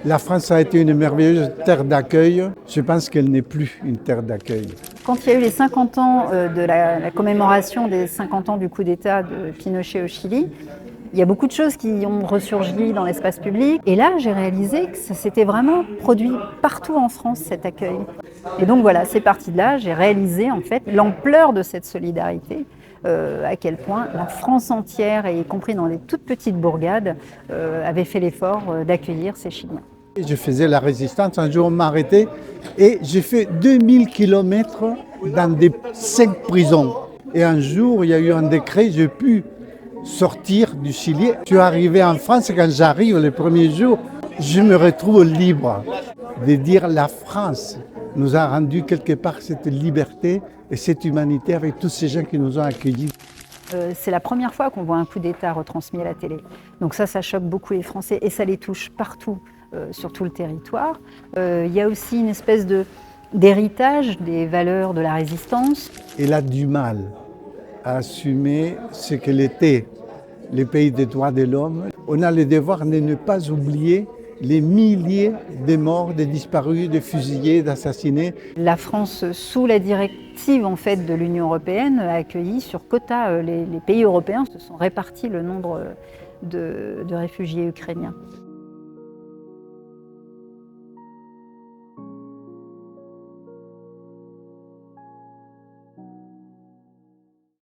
La France a été une merveilleuse terre d'accueil. Je pense qu'elle n'est plus une terre d'accueil. Quand il y a eu les 50 ans de la commémoration des 50 ans du coup d'État de Pinochet au Chili, il y a beaucoup de choses qui ont ressurgi dans l'espace public. Et là, j'ai réalisé que ça s'était vraiment produit partout en France, cet accueil. Et donc voilà, c'est parti de là, j'ai réalisé en fait l'ampleur de cette solidarité, à quel point la France entière, et y compris dans des toutes petites bourgades, avait fait l'effort d'accueillir ces Chiliens. Je faisais la résistance, un jour on m'a arrêté et j'ai fait 2000 kilomètres dans 5 prisons. Et un jour, il y a eu un décret, j'ai pu sortir du Chili. Je suis arrivé en France et quand j'arrive les premiers jours, je me retrouve libre de dire la France nous a rendu quelque part cette liberté et cette humanité avec tous ces gens qui nous ont accueillis. C'est la première fois qu'on voit un coup d'État retransmis à la télé. Donc ça choque beaucoup les Français et ça les touche partout, sur tout le territoire. Il y a aussi une espèce d'héritage des valeurs de la résistance. Elle a du mal à assumer ce qu'elle était, les pays des droits de l'homme. On a le devoir de ne pas oublier les milliers de morts, de disparus, de fusillés, d'assassinés. La France, sous la directive en fait, de l'Union européenne, a accueilli sur quota les pays européens. Se sont répartis le nombre de réfugiés ukrainiens.